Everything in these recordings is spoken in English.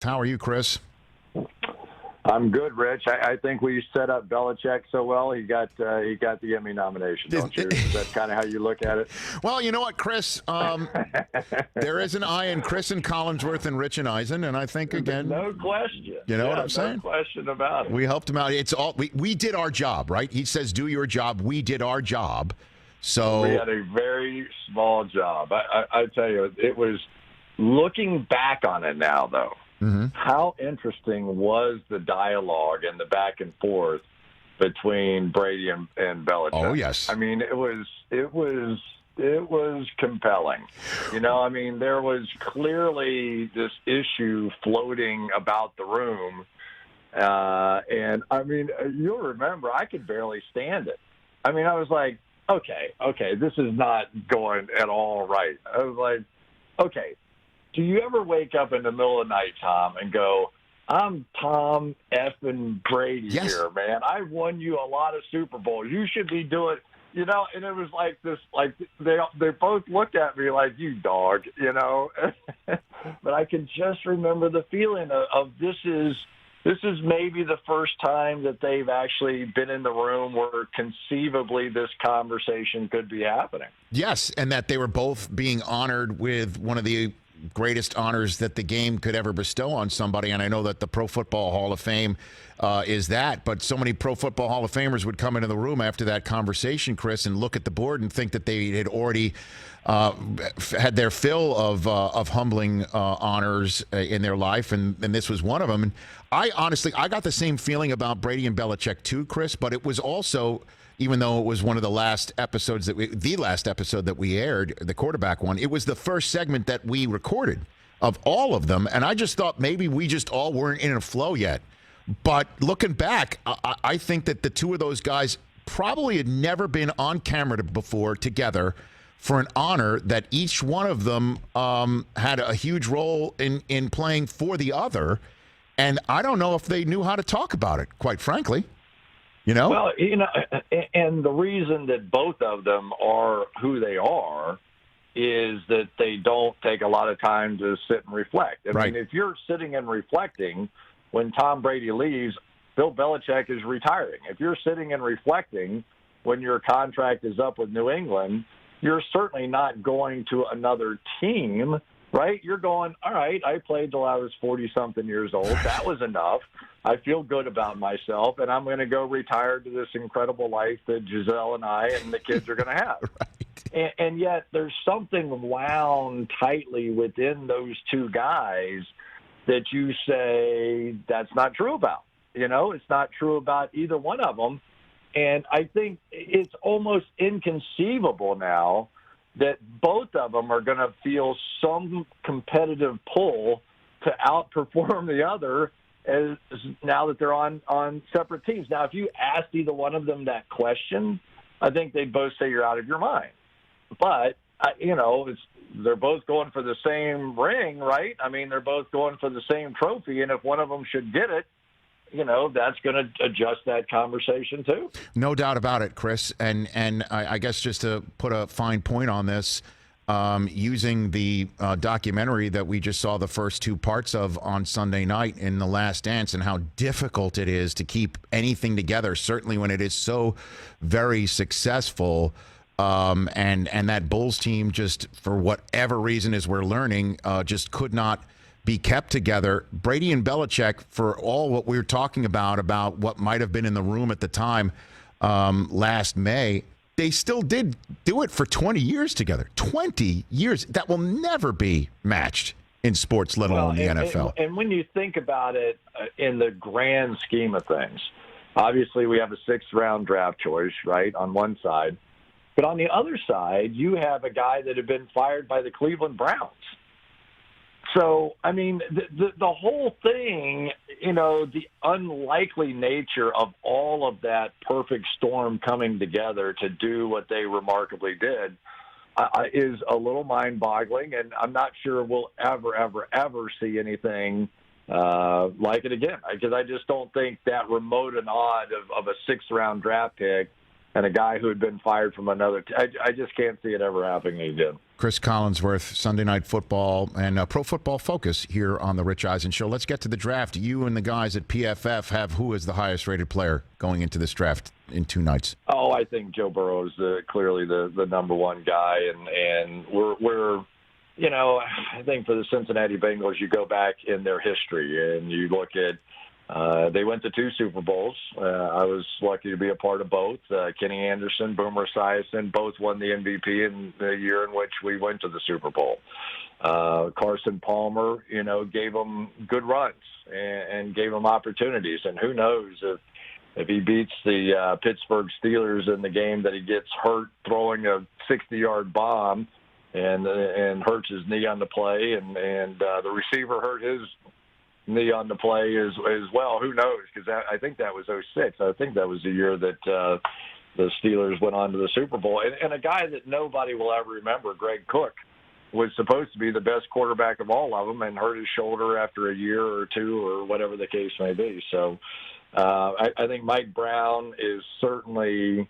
How are you, Cris? I'm good, Rich. I think we set up Belichick so well. He got the Emmy nomination, don't you? Is that kind of how you look at it? Well, you know what, Cris? There is an I in Cris and Collinsworth and Rich Eisen, and I think again, no question. You know what I'm saying? No question about it. We helped him out. It's all we did our job, right? He says, "Do your job." We did our job. So we had a very small job. I tell you, it was looking back on it now, though. Mm-hmm. How interesting was the dialogue and the back and forth between Brady and Belichick? Oh, yes. I mean, it was compelling. You know, I mean, there was clearly this issue floating about the room. And, I mean, you'll remember, I could barely stand it. I mean, I was like, okay, this is not going at all right. I was like, okay. Do you ever wake up in the middle of the night, Tom, and go, I'm Tom effing Brady here, man. I've won you a lot of Super Bowls. You should be doing, you know, and it was like this, like they both looked at me like, you dog, you know. But I can just remember the feeling of this is maybe the first time that they've actually been in the room where conceivably this conversation could be happening. Yes, and that they were both being honored with one of the greatest honors that the game could ever bestow on somebody. And I know that the Pro Football Hall of Fame is that, but so many Pro Football Hall of Famers would come into the room after that conversation, Cris, and look at the board and think that they had already had their fill of humbling honors in their life, and this was one of them. And I got the same feeling about Brady and Belichick too, Cris, but it was also, even though it was one of the last episodes the last episode that we aired, the quarterback one, it was the first segment that we recorded of all of them. And I just thought maybe we just all weren't in a flow yet. But looking back, I think that the two of those guys probably had never been on camera before together for an honor that each one of them had a huge role in playing for the other. And I don't know if they knew how to talk about it, quite frankly. You know? Well, you know, and the reason that both of them are who they are is that they don't take a lot of time to sit and reflect. I mean, if you're sitting and reflecting when Tom Brady leaves, Bill Belichick is retiring. If you're sitting and reflecting when your contract is up with New England, you're certainly not going to another team, right? You're going, all right, I played till I was 40-something years old. That was enough. I feel good about myself, and I'm going to go retire to this incredible life that Giselle and I and the kids are going to have. Right. And yet there's something wound tightly within those two guys that you say that's not true about. You know, it's not true about either one of them. And I think it's almost inconceivable now that both of them are going to feel some competitive pull to outperform the other as now that they're on separate teams. Now, if you asked either one of them that question, I think they'd both say you're out of your mind. But, you know, they're both going for the same ring, right? I mean, they're both going for the same trophy, and if one of them should get it, you know, that's going to adjust that conversation too. No doubt about it, Cris. And I guess just to put a fine point on this, using the documentary that we just saw the first two parts of on Sunday night in The Last Dance, and how difficult it is to keep anything together, certainly when it is so very successful. And that Bulls team, just for whatever reason, as we're learning, just could not be kept together. Brady and Belichick, for all what we were talking about what might have been in the room at the time last May, they still did do it for 20 years together. 20 years. That will never be matched in sports, let alone the NFL. And when you think about it in the grand scheme of things, obviously we have a sixth-round draft choice, right, on one side. But on the other side, you have a guy that had been fired by the Cleveland Browns. So, I mean, the whole thing, you know, the unlikely nature of all of that perfect storm coming together to do what they remarkably did is a little mind-boggling, and I'm not sure we'll ever see anything like it again, because I just don't think that remote an odd of a sixth-round draft pick and a guy who had been fired from another. I just can't see it ever happening again. Cris Collinsworth, Sunday Night Football and Pro Football Focus here on the Rich Eisen Show. Let's get to the draft. You and the guys at PFF have who is the highest rated player going into this draft in 2 nights? Oh, I think Joe Burrow is clearly the number one guy, and we're I think for the Cincinnati Bengals, you go back in their history and you look at they went to 2 Super Bowls. I was lucky to be a part of both. Kenny Anderson, Boomer Esiason, both won the MVP in the year in which we went to the Super Bowl. Carson Palmer, gave them good runs and gave them opportunities. And who knows if he beats the Pittsburgh Steelers in the game that he gets hurt throwing a 60-yard bomb and hurts his knee on the play, and the receiver hurt his knee on the play as well. Who knows? Because I think that was 2006. I think that was the year that the Steelers went on to the Super Bowl. And a guy that nobody will ever remember, Greg Cook, was supposed to be the best quarterback of all of them and hurt his shoulder after a year or 2 or whatever the case may be. So I think Mike Brown is certainly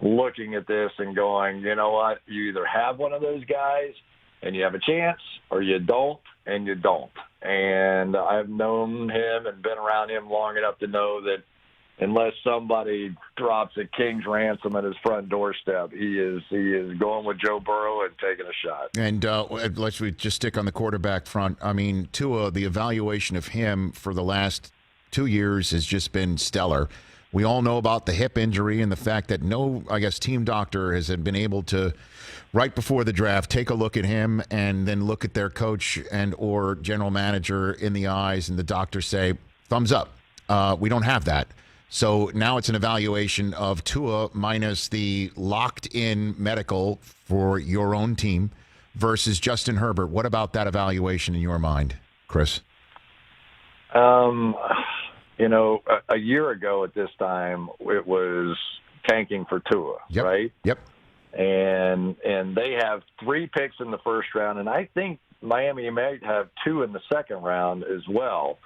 looking at this and going, you know what, you either have one of those guys and you have a chance, or you don't and you don't. And I've known him and been around him long enough to know that unless somebody drops a king's ransom at his front doorstep, he is going with Joe Burrow and taking a shot. And let's just stick on the quarterback front. I mean, Tua, the evaluation of him for the last 2 years has just been stellar. We all know about the hip injury and the fact that no, team doctor has been able to, right before the draft, take a look at him and then look at their coach and or general manager in the eyes, and the doctor say, thumbs up. We don't have that. So now it's an evaluation of Tua minus the locked-in medical for your own team versus Justin Herbert. What about that evaluation in your mind, Chris? A year ago at this time, it was tanking for Tua, yep. right? Yep. And they have 3 picks in the first round, and I think Miami might have 2 in the second round as well.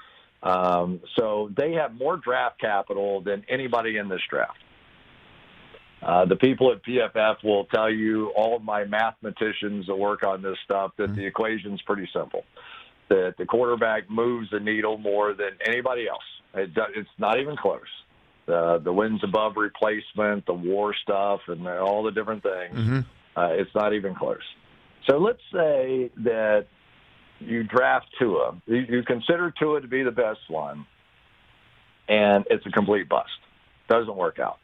So they have more draft capital than anybody in this draft. The people at PFF will tell you, all of my mathematicians that work on this stuff, that the equation's pretty simple, that the quarterback moves the needle more than anybody else. It's not even close. The wins above replacement, the WAR stuff, and all the different things, it's not even close. So let's say that you draft Tua. You consider Tua to be the best one, and it's a complete bust. Doesn't work out.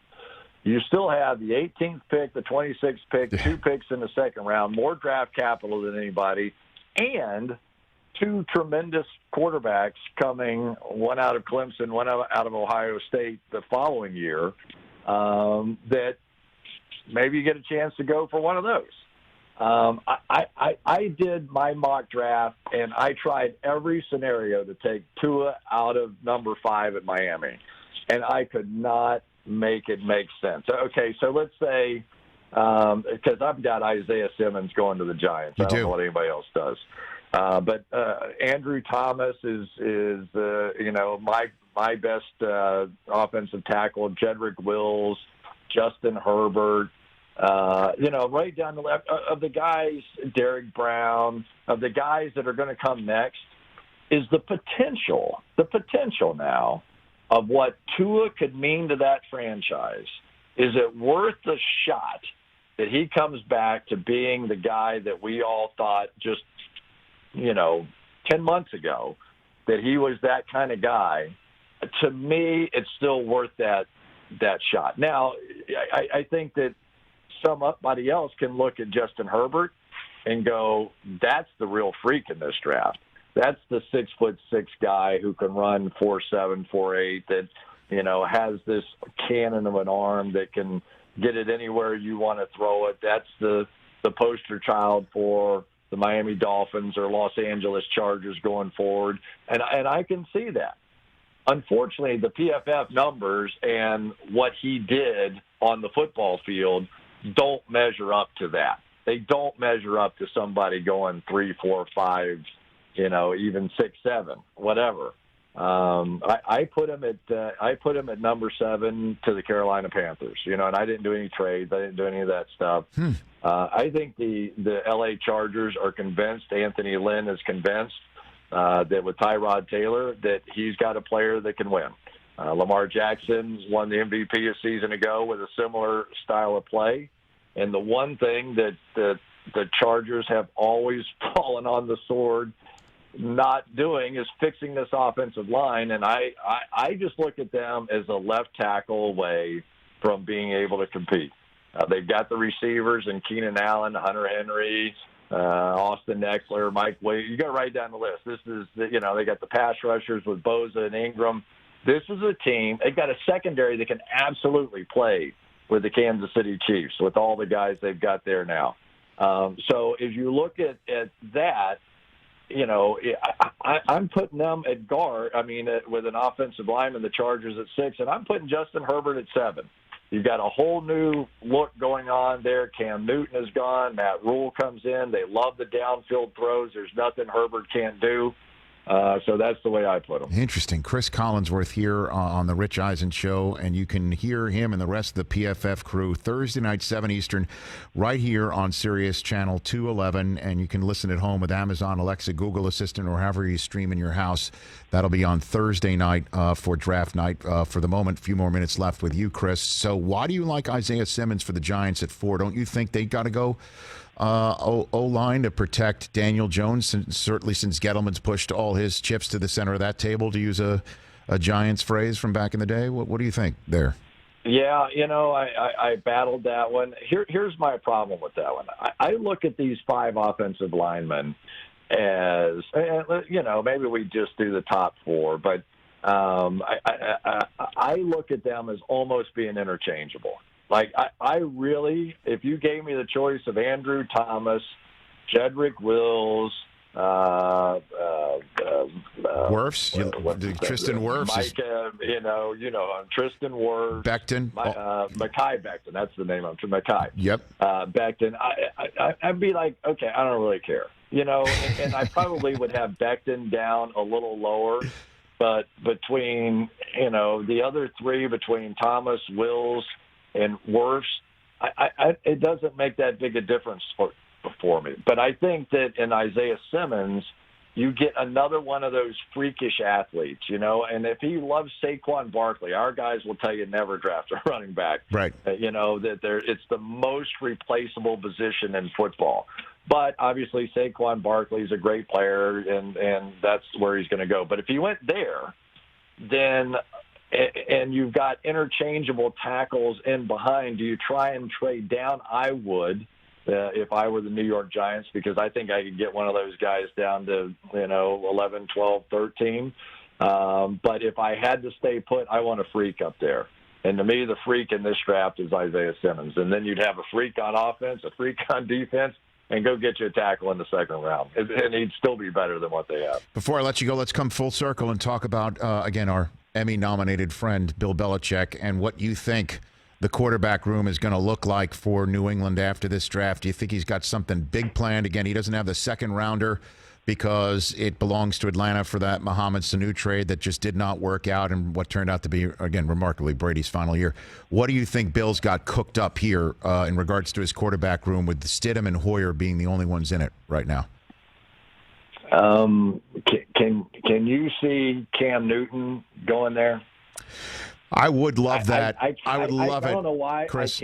You still have the 18th pick, the 26th pick, 2 picks in the second round, more draft capital than anybody, and 2 tremendous quarterbacks coming, one out of Clemson, one out of Ohio State the following year, that maybe you get a chance to go for one of those. I did my mock draft, and I tried every scenario to take Tua out of number 5 at Miami, and I could not make it make sense. Okay, so let's say, because I've got Isaiah Simmons going to the Giants. I don't know what anybody else does. But Andrew Thomas is my best offensive tackle. Jedrick Wills, Justin Herbert, right down the left of the guys, Derek Brown, of the guys that are going to come next, is the potential now of what Tua could mean to that franchise. Is it worth the shot that he comes back to being the guy that we all thought just 10 months ago that he was that kind of guy? To me, it's still worth that shot. Now, I think that somebody else can look at Justin Herbert and go, that's the real freak in this draft. That's the 6'6" guy who can run 4.7, 4.8, that, has this cannon of an arm that can get it anywhere you want to throw it. That's the poster child for the Miami Dolphins or Los Angeles Chargers going forward. And I can see that. Unfortunately, the PFF numbers and what he did on the football field don't measure up to that. They don't measure up to somebody going 3, 4, 5, even 6, 7, whatever. I put him at number 7 to the Carolina Panthers. And I didn't do any trades. I didn't do any of that stuff. I think the L.A. Chargers are convinced. Anthony Lynn is convinced that with Tyrod Taylor that he's got a player that can win. Lamar Jackson won the MVP a season ago with a similar style of play. And the one thing that the Chargers have always fallen on the sword not doing is fixing this offensive line. And I just look at them as a left tackle away from being able to compete. They've got the receivers in Keenan Allen, Hunter Henry, Austin Eckler, Mike Williams. You got to write down the list. This is, they got the pass rushers with Bosa and Ingram. This is a team. They've got a secondary that can absolutely play with the Kansas City Chiefs with all the guys they've got there now. So if you look at that, I'm putting them at guard. With an offensive lineman, the Chargers at 6, and I'm putting Justin Herbert at 7. You've got a whole new look going on there. Cam Newton is gone. Matt Rule comes in. They love the downfield throws. There's nothing Herbert can't do. So that's the way I put them. Interesting. Cris Collinsworth here on the Rich Eisen Show, and you can hear him and the rest of the PFF crew Thursday night, 7 Eastern, right here on Sirius Channel 211, and you can listen at home with Amazon, Alexa, Google Assistant, or however you stream in your house. That'll be on Thursday night for draft night. For the moment, a few more minutes left with you, Chris. So why do you like Isaiah Simmons for the Giants at 4? Don't you think they got to go O-line to protect Daniel Jones, certainly since Gettleman's pushed all his chips to the center of that table, to use a Giants phrase from back in the day? What do you think there? Yeah, I battled that one. Here's my problem with that one. I look at these 5 offensive linemen as, maybe we just do the top 4, but I look at them as almost being interchangeable. Like, I really, if you gave me the choice of Andrew Thomas, Jedrick Wills, Wirfs, Tristan Wirfs, Mike, Tristan Wirfs, Becton, Mekhi Becton. That's the name of him, Mekhi. Yep, Becton. I'd be like, okay, I don't really care, and I probably would have Becton down a little lower, but between the other 3, between Thomas, Wills, and Wirfs, it doesn't make that big a difference for me. But I think that in Isaiah Simmons, you get another one of those freakish athletes, and if he loves Saquon Barkley, our guys will tell you never draft a running back. Right. That it's the most replaceable position in football. But obviously Saquon Barkley is a great player, and that's where he's going to go. But if he went there, then – and you've got interchangeable tackles in behind, do you try and trade down? I would, if I were the New York Giants, because I think I could get one of those guys down to, 11, 12, 13. But if I had to stay put, I want a freak up there. And to me, the freak in this draft is Isaiah Simmons. And then you'd have a freak on offense, a freak on defense, and go get you a tackle in the second round. And he'd still be better than what they have. Before I let you go, let's come full circle and talk about, again, our Emmy-nominated friend, Bill Belichick, and what you think the quarterback room is going to look like for New England after this draft. Do you think he's got something big planned? Again, he doesn't have the second rounder because it belongs to Atlanta for that Mohamed Sanu trade that just did not work out and what turned out to be, again, remarkably Brady's final year. What do you think Bill's got cooked up here in regards to his quarterback room, with Stidham and Hoyer being the only ones in it right now? Can you see Cam Newton going there? I would love that. I would love it. I don't know why, Chris.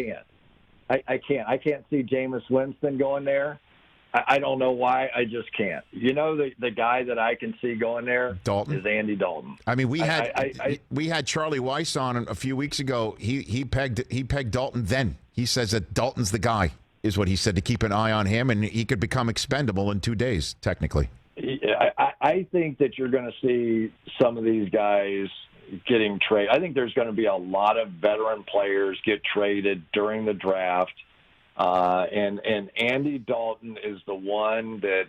I can't. I can't see Jameis Winston going there. I don't know why. I just can't. The guy that I can see going there Dalton. Is Andy Dalton. I mean, we had Charlie Weiss on a few weeks ago. He pegged Dalton then. He says that Dalton's the guy, is what he said, to keep an eye on him, and he could become expendable in 2 days, technically. I think that you're going to see some of these guys getting traded. I think there's going to be a lot of veteran players get traded during the draft. And Andy Dalton is the one that,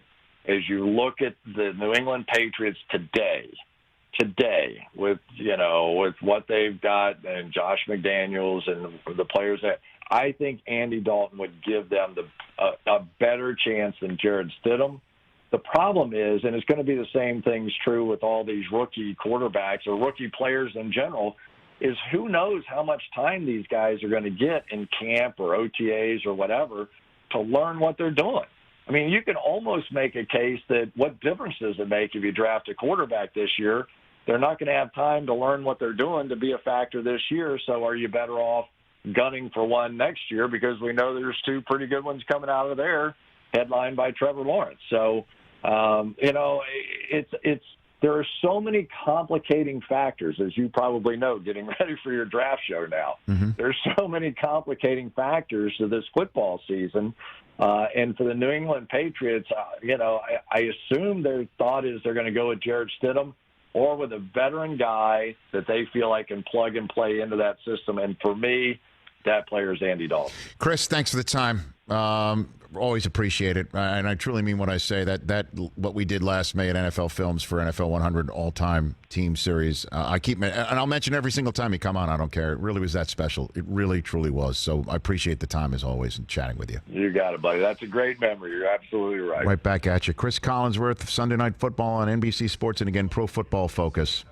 as you look at the New England Patriots today, with what they've got and Josh McDaniels and the players that, I think Andy Dalton would give them a better chance than Jared Stidham The problem is, and it's going to be the same things true with all these rookie quarterbacks or rookie players in general, is who knows how much time these guys are going to get in camp or OTAs or whatever to learn what they're doing. I mean, you can almost make a case that what difference does it make if you draft a quarterback this year? They're not going to have time to learn what they're doing to be a factor this year, so are you better off gunning for one next year because we know there's two pretty good ones coming out of there, headlined by Trevor Lawrence. So, there are so many complicating factors, as you probably know, getting ready for your draft show now. Mm-hmm. There's so many complicating factors to this football season. And for the New England Patriots, I assume their thought is they're going to go with Jarrett Stidham or with a veteran guy that they feel like can plug and play into that system. And for me, that player is Andy Dalton. Cris, thanks for the time. Always appreciate it, and I truly mean what I say. That what we did last May at NFL Films for NFL 100 all-time team series. I keep and I'll mention every single time you come on. I don't care. It really was that special. It really, truly was. So I appreciate the time as always and chatting with you. You got it, buddy. That's a great memory. You're absolutely right. Right back at you, Cris Collinsworth, Sunday Night Football on NBC Sports, and again, Pro Football Focus.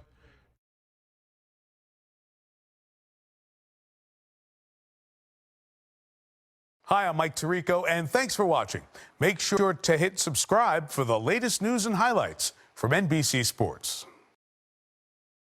Hi, I'm Mike Tirico, and thanks for watching. Make sure to hit subscribe for the latest news and highlights from NBC Sports.